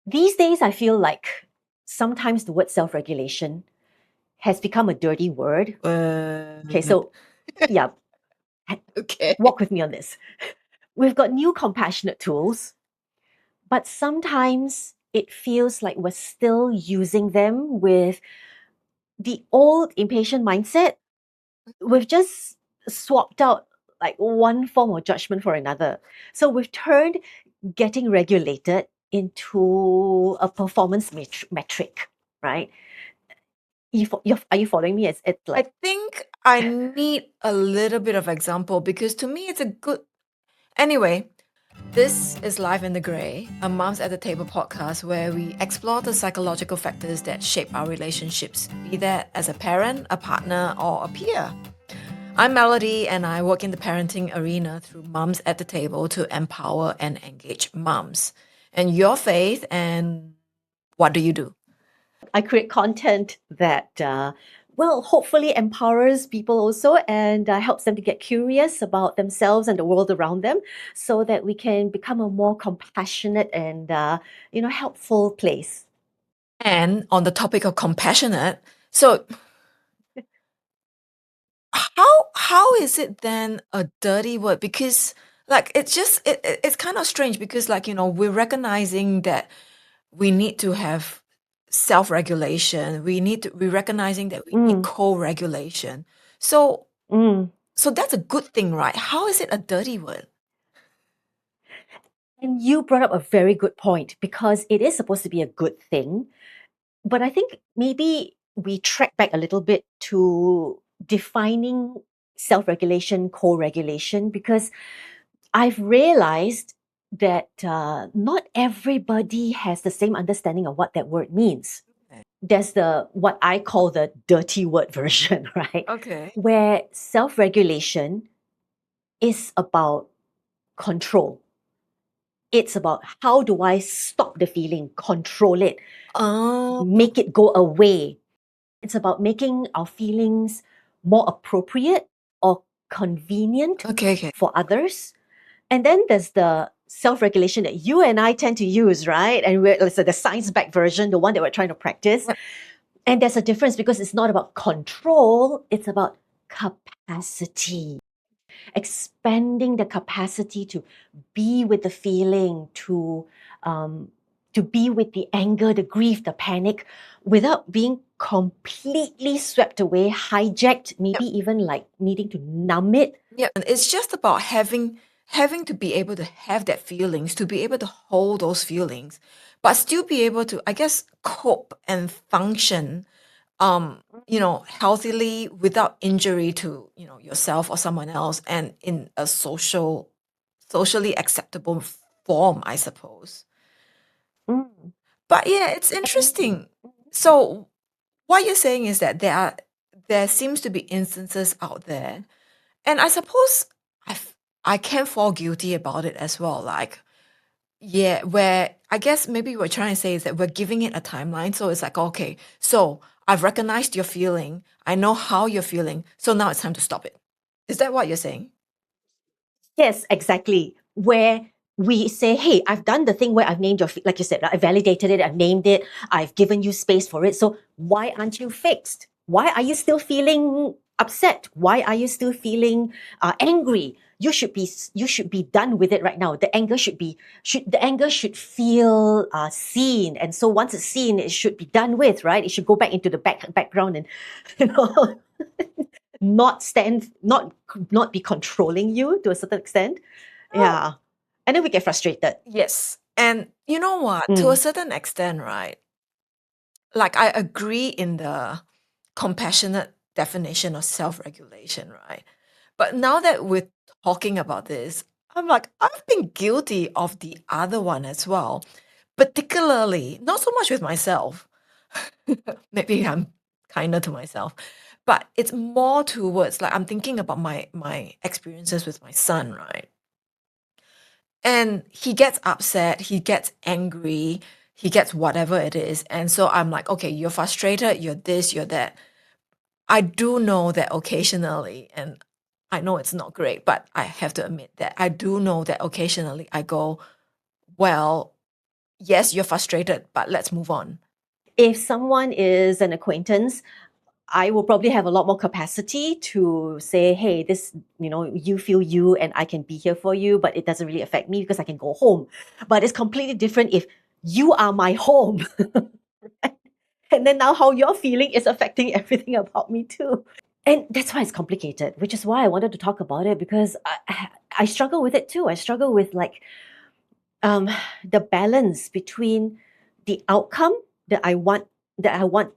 These days, I feel like sometimes the word self-regulation has become a dirty word. Okay, so yeah, Okay. walk with me on this. We've got new compassionate tools, but sometimes it feels like we're still using them with the old impatient mindset. We've just swapped out like one form of judgment for another. So we've turned getting regulated into a performance metric, right? Are you following me? It's I like, think I need a little bit of example because to me it's a good. Anyway, this is Life in the Grey, a Moms at the Table podcast where we explore the psychological factors that shape our relationships, be that as a parent, a partner, or a peer. I'm Melody and I work in the parenting arena through Moms at the Table to empower and engage moms. And your faith, and what do you do? I create content that, well, hopefully empowers people also and helps them to get curious about themselves and the world around them so that we can become a more compassionate and, helpful place. And on the topic of compassionate, so how is it then a dirty word? Because like it's kind of strange because like we're recognizing that we need to have self-regulation. We're recognizing that we need Mm, co-regulation. So mm. so that's a good thing, right? How is it a dirty word? And you brought up a very good point because it is supposed to be a good thing. But I think maybe we track back a little bit to defining self regulation, co regulation, because I've realized that not everybody has the same understanding of what that word means. There's the what I call the dirty word version, right? Okay. Where self regulation is about control. It's about how do I stop the feeling, control it, Oh, make it go away. It's about making our feelings more appropriate or convenient okay. for others. And then there's the self-regulation that you and I tend to use, right? And it's the science-backed version, the one that we're trying to practice. Yep. And there's a difference because it's not about control, it's about capacity. Expanding the capacity to be with the feeling, um, to be with the anger, the grief, the panic, without being completely swept away, hijacked, maybe even like needing to numb it. Yeah, and it's just about having to be able to have that feelings, to be able to hold those feelings, but still be able to, I guess, cope and function, healthily without injury to, yourself or someone else, and in a socially acceptable form, I suppose. Mm. But yeah, it's And interesting. So what you're saying is that there seems to be instances out there. And I suppose I can fall guilty about it as well. Like, yeah, where I guess maybe what we're trying to say is that we're giving it a timeline. So it's like, okay, so I've recognized your feeling. I know how you're feeling. So now it's time to stop it. Is that what you're saying? yes, exactly. Where we say, hey, I've done the thing where I've named your, like you said, I validated it, I've named it, I've given you space for it. So why aren't you fixed? Why are you still feeling upset? Why are you still feeling angry? You should be done with it right now. The anger should feel seen, and so once it's seen, it should be done with, right? It should go back into the background and you know not be controlling you to a certain extent. Oh, Yeah. And then we get frustrated. yes. And you know what? To a Mm. certain extent, right? Like I agree in the compassionate definition of self-regulation, right? But now that we're talking about this, I'm like, I've been guilty of the other one as well, particularly not so much with myself. Maybe I'm kinder to myself, but it's more towards like I'm thinking about my experiences with my son, right? And he gets upset, he gets angry, he gets whatever it is. And so I'm like, okay, you're frustrated, you're this, you're that. I do know that occasionally, and I know it's not great, but I have to admit that I do know that occasionally I go, well, yes, you're frustrated, but let's move on. If someone is an acquaintance, I will probably have a lot more capacity to say, hey, this, you feel you and I can be here for you, but it doesn't really affect me because I can go home. But it's completely different if you are my home. And then now how you're feeling is affecting everything about me too. And that's why it's complicated, which is why I wanted to talk about it, because I struggle with it too. I struggle with the balance between the outcome that I want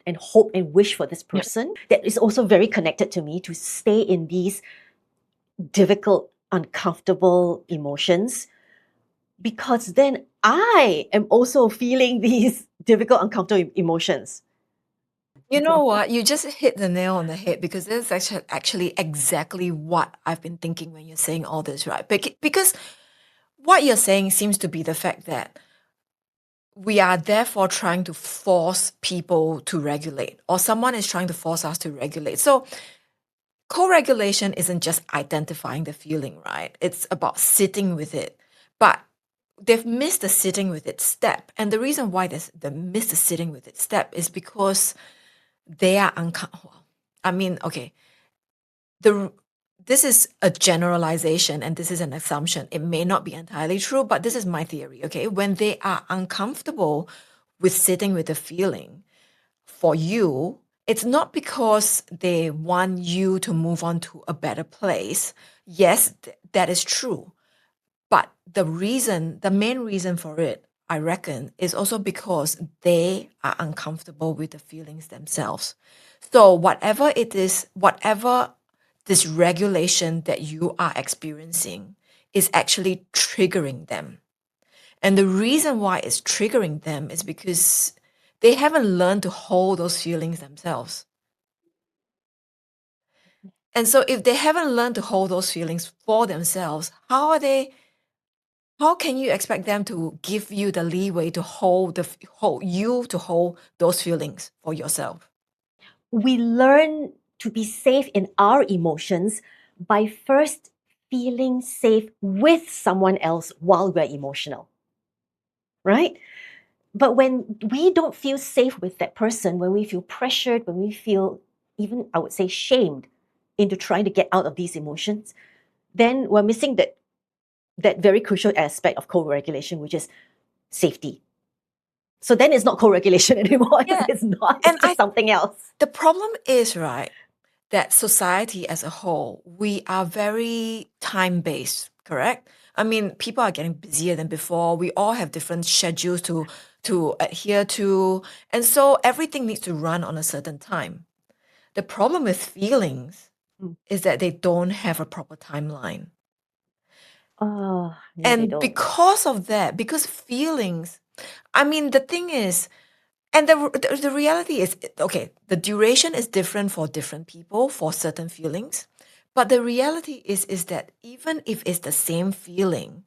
and hope and wish for this person, that is also very connected to me, to stay in these difficult, uncomfortable emotions, because then I am also feeling these difficult, uncomfortable emotions. You know what? You just hit the nail on the head, because this is actually exactly what I've been thinking when you're saying all this, right? Because what you're saying seems to be the fact that we are therefore trying to force people to regulate, or someone is trying to force us to regulate. So co-regulation isn't just identifying the feeling, right? It's about sitting with it. But they've missed the sitting with it step. And the reason why they missed the sitting with it step is because they are uncomfortable. I mean, okay, the this is a generalization and this is an assumption. It may not be entirely true, but this is my theory, okay? When they are uncomfortable with sitting with the feeling, for you, it's not because they want you to move on to a better place. Yes, that is true. But the main reason for it, I reckon, is also because they are uncomfortable with the feelings themselves. So whatever it is, whatever this regulation that you are experiencing is actually triggering them. And the reason why it's triggering them is because they haven't learned to hold those feelings themselves. And so if they haven't learned to hold those feelings for themselves, how can you expect them to give you the leeway to hold those feelings for yourself? We learn to be safe in our emotions by first feeling safe with someone else while we're emotional, right? But when we don't feel safe with that person, when we feel pressured, when we feel even, I would say, shamed into trying to get out of these emotions, then we're missing that very crucial aspect of co-regulation, which is safety. So then it's not co-regulation anymore. Yeah. It's not. And It's just something else. the problem is, right, that society as a whole, we are very time-based, correct? I mean, people are getting busier than before. We all have different schedules to adhere to. And so everything needs to run on a certain time. The problem with feelings Mm. is that they don't have a proper timeline. Oh, no, they And don't. because of that, because feelings, I mean, the thing is, and the reality is, okay, the duration is different for different people for certain feelings. But the reality is that even if it's the same feeling,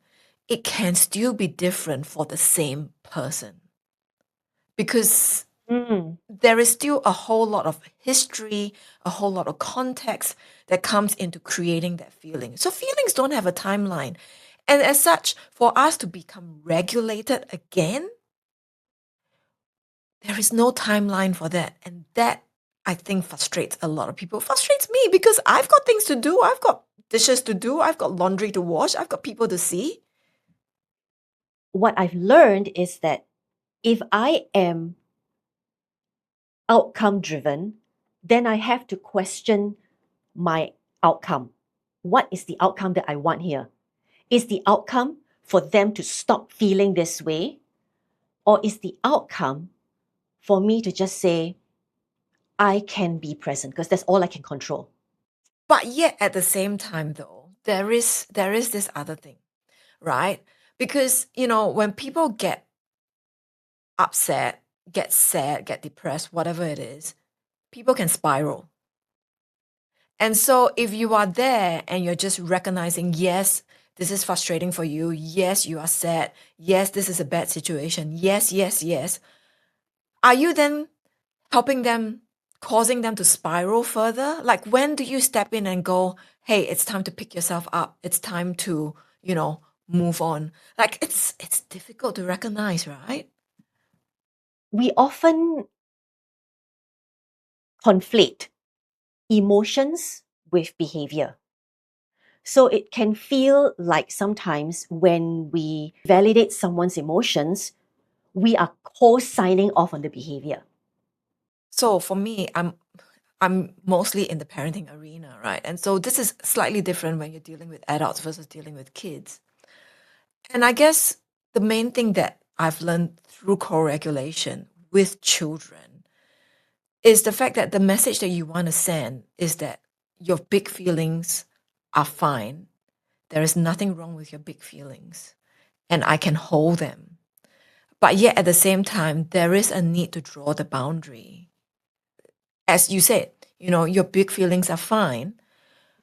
it can still be different for the same person. Because Mm. there is still a whole lot of history, a whole lot of context that comes into creating that feeling. So feelings don't have a timeline. And as such, for us to become regulated again, there is no timeline for that. And that, I think, frustrates a lot of people. Frustrates me because I've got things to do. I've got dishes to do. I've got laundry to wash. I've got people to see. What I've learned is that if I am outcome driven, then I have to question my outcome. What is the outcome that I want here? Is the outcome for them to stop feeling this way? Or is the outcome for me to just say, I can be present because that's all I can control? But yet at the same time, though, there is this other thing, right? Because, when people get upset, get sad, get depressed, whatever it is, people can spiral. And so if you are there and you're just recognizing, yes, this is frustrating for you. Yes, you are sad. Yes, this is a bad situation. Yes, yes, yes. Are you then helping them, causing them to spiral further? Like, when do you step in and go, hey, it's time to pick yourself up. It's time to, move on. Like it's difficult to recognize, right? We often conflate emotions with behavior. So it can feel like sometimes when we validate someone's emotions, we are co-signing off on the behavior. So for me, I'm mostly in the parenting arena, right? And so this is slightly different when you're dealing with adults versus dealing with kids. And I guess the main thing that I've learned through co-regulation with children is the fact that the message that you want to send is that your big feelings are fine. There is nothing wrong with your big feelings, and I can hold them. But yet at the same time, there is a need to draw the boundary. As you said, your big feelings are fine,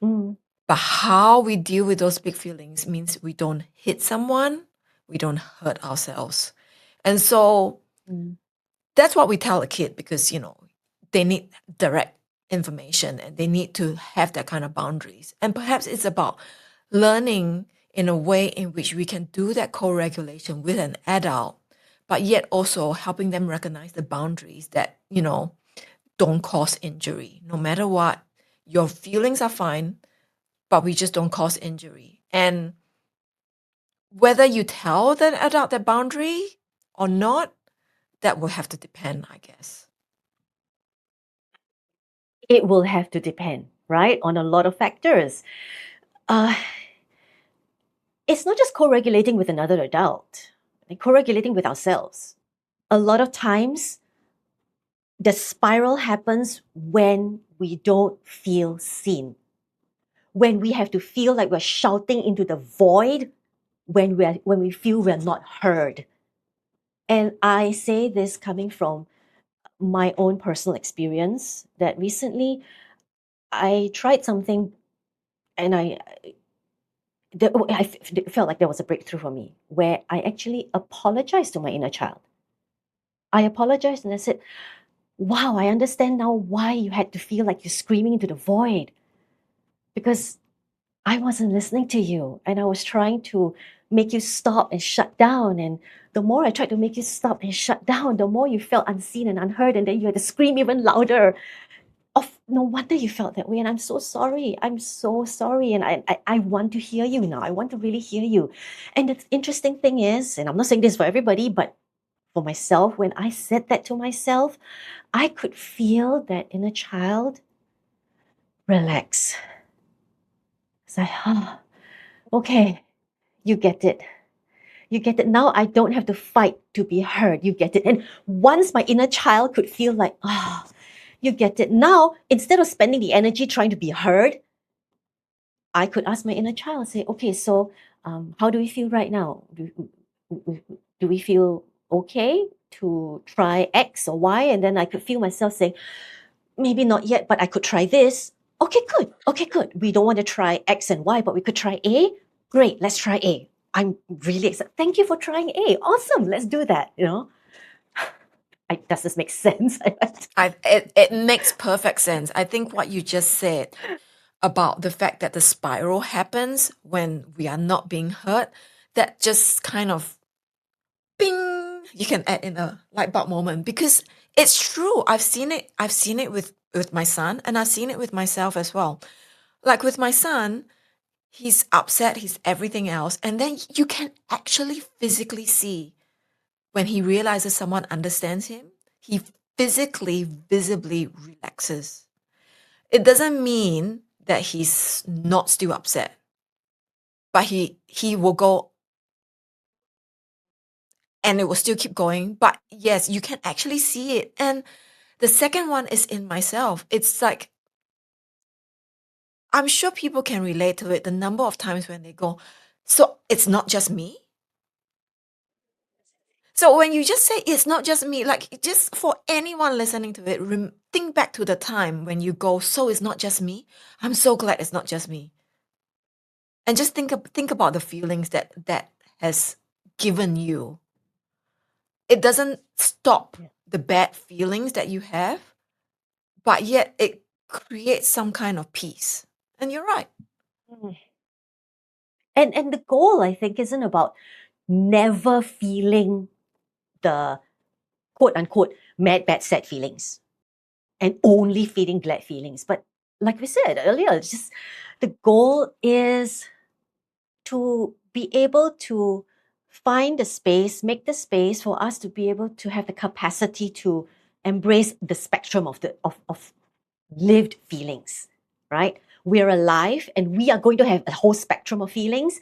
Mm, but how we deal with those big feelings means we don't hit someone, we don't hurt ourselves. And so mm. that's what we tell a kid because, they need direct information and they need to have that kind of boundaries. And perhaps it's about learning in a way in which we can do that co-regulation with an adult, but yet also helping them recognize the boundaries that, don't cause injury. No matter what, your feelings are fine, but we just don't cause injury. And whether you tell the adult that boundary or not, that will have to depend, I guess. It will have to depend, right, on a lot of factors. Uh, it's not just co-regulating with another adult, co-regulating with ourselves. A lot of times, the spiral happens when we don't feel seen, when we have to feel like we're shouting into the void, when we feel we're not heard. And I say this coming from my own personal experience that recently I tried something and felt like there was a breakthrough for me where I actually apologized to my inner child. I apologized and I said, wow, I understand now why you had to feel like you're screaming into the void, because I wasn't listening to you and I was trying to make you stop and shut down. And the more I tried to make you stop and shut down, the more you felt unseen and unheard. And then you had to scream even louder. No wonder you felt that way. And I'm so sorry. I'm so sorry. And I want to hear you now. I want to really hear you. And the interesting thing is, and I'm not saying this for everybody, but for myself, when I said that to myself, I could feel that inner child relax. It's like, oh, okay, you get it. You get it. Now I don't have to fight to be heard. You get it. And once my inner child could feel like, ah, you get it. Now, instead of spending the energy trying to be heard, I could ask my inner child, say, okay, so how do we feel right now? Do we feel okay to try X or Y? And then I could feel myself saying, maybe not yet, but I could try this. Okay, good. Okay, good. We don't want to try X and Y, but we could try A. Great, let's try A. I'm really excited. Thank you for trying A. Awesome. Let's do that. Does this make sense? It makes perfect sense. I think what you just said about the fact that the spiral happens when we are not being heard, that just kind of bing, you can add in a light bulb moment because it's true. I've seen it. I've seen it with my son, and I've seen it with myself as well. Like with my son, he's upset, he's everything else, and then you can actually physically see when he realizes someone understands him, he physically, visibly relaxes. It doesn't mean that he's not still upset, but he will go and it will still keep going. But yes, you can actually see it. And the second one is in myself. It's like I'm sure people can relate to it. The number of times when they go, so it's not just me. So when you just say it's not just me, like just for anyone listening to it, think back to the time when you go, so it's not just me. I'm so glad it's not just me. And just think about the feelings that has given you. It doesn't stop Yeah. the bad feelings that you have, but yet it creates some kind of peace. And you're right. Mm. And the goal, I think, isn't about never feeling the quote unquote mad, bad, sad feelings and only feeling glad feelings. But like we said earlier, it's just the goal is to be able to find the space, make the space for us to be able to have the capacity to embrace the spectrum of lived feelings, right? We're alive and we are going to have a whole spectrum of feelings.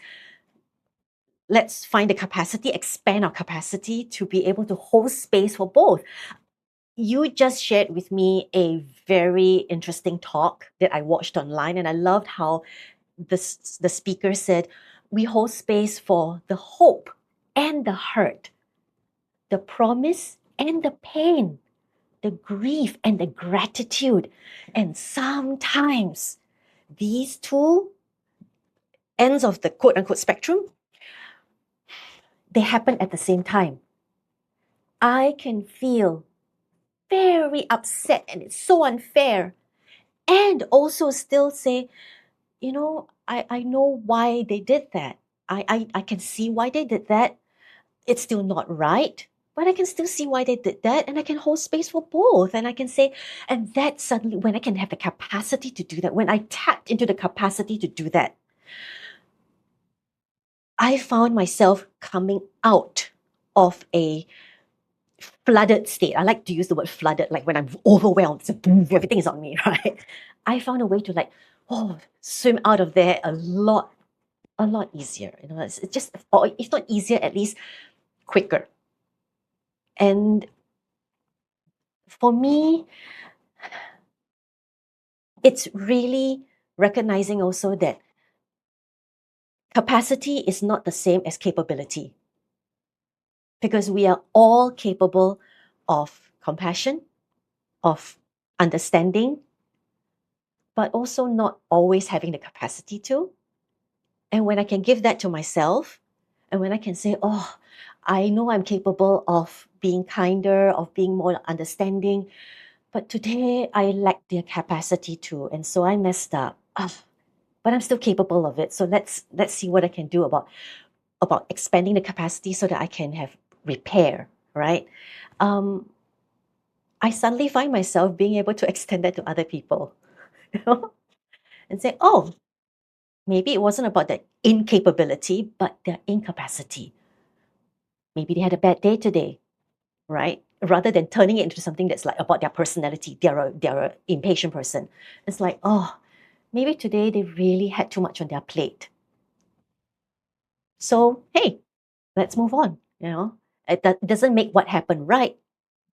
Let's find the capacity, expand our capacity to be able to hold space for both. You just shared with me a very interesting talk that I watched online, and I loved how the speaker said, we hold space for the hope and the hurt, the promise and the pain, the grief and the gratitude. And sometimes these two ends of the quote unquote spectrum, they happen at the same time. I can feel very upset and it's so unfair, and also still say, you know, I know why they did that. I can see why they did that. It's still not right, but I can still see why they did that, and I can hold space for both. And I can say, and that suddenly, when I can have the capacity to do that, when I tapped into the capacity to do that, I found myself coming out of a flooded state. I like to use the word flooded, like when I'm overwhelmed, so boom, everything is on me, right? I found a way to swim out of there a lot easier. You know, it's just, or if not easier, at least quicker. And for me, it's really recognizing also that capacity is not the same as capability, because we are all capable of compassion, of understanding, but also not always having the capacity to. And when I can give that to myself, and when I can say, oh, I know I'm capable of being kinder, of being more understanding, but today I lack the capacity to, and so I messed up. But I'm still capable of it. So let's see what I can do about expanding the capacity so that I can have repair, right? I suddenly find myself being able to extend that to other people, you know, and say, oh, maybe it wasn't about their incapability, but their incapacity. Maybe they had a bad day today, right? Rather than turning it into something that's like about their personality, they're a impatient person. It's like, oh, maybe today they really had too much on their plate. So, hey, let's move on, you know? It doesn't make what happened right,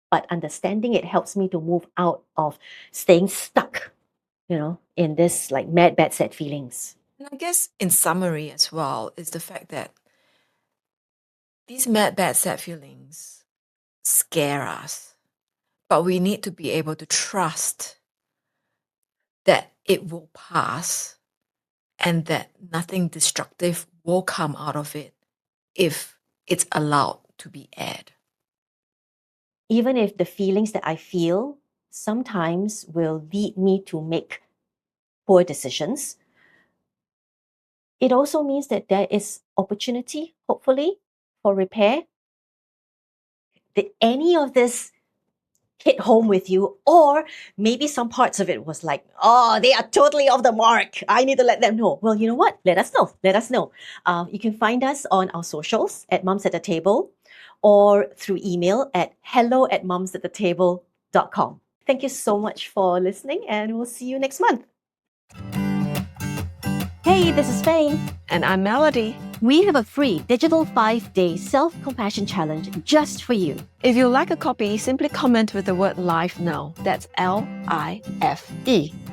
but understanding it helps me to move out of staying stuck, you know, in this like mad, bad, sad feelings. And I guess in summary as well is the fact that these mad, bad, sad feelings scare us, but we need to be able to trust that it will pass and that nothing destructive will come out of it if it's allowed to be aired. Even if the feelings that I feel sometimes will lead me to make poor decisions, it also means that there is opportunity, hopefully, for repair. Did any of this hit home with you? Or maybe some parts of it was like, oh, they are totally off the mark. I need to let them know. Well, you know what? Let us know. Let us know. You can find us on our socials at Mums at the Table, or through email at hello@mumsattethetable.com. Thank you so much for listening, and we'll see you next month. Hey, this is Faye. And I'm Melody. We have a free digital 5-day self-compassion challenge just for you. If you like a copy, simply comment with the word LIFE now. That's LIFE.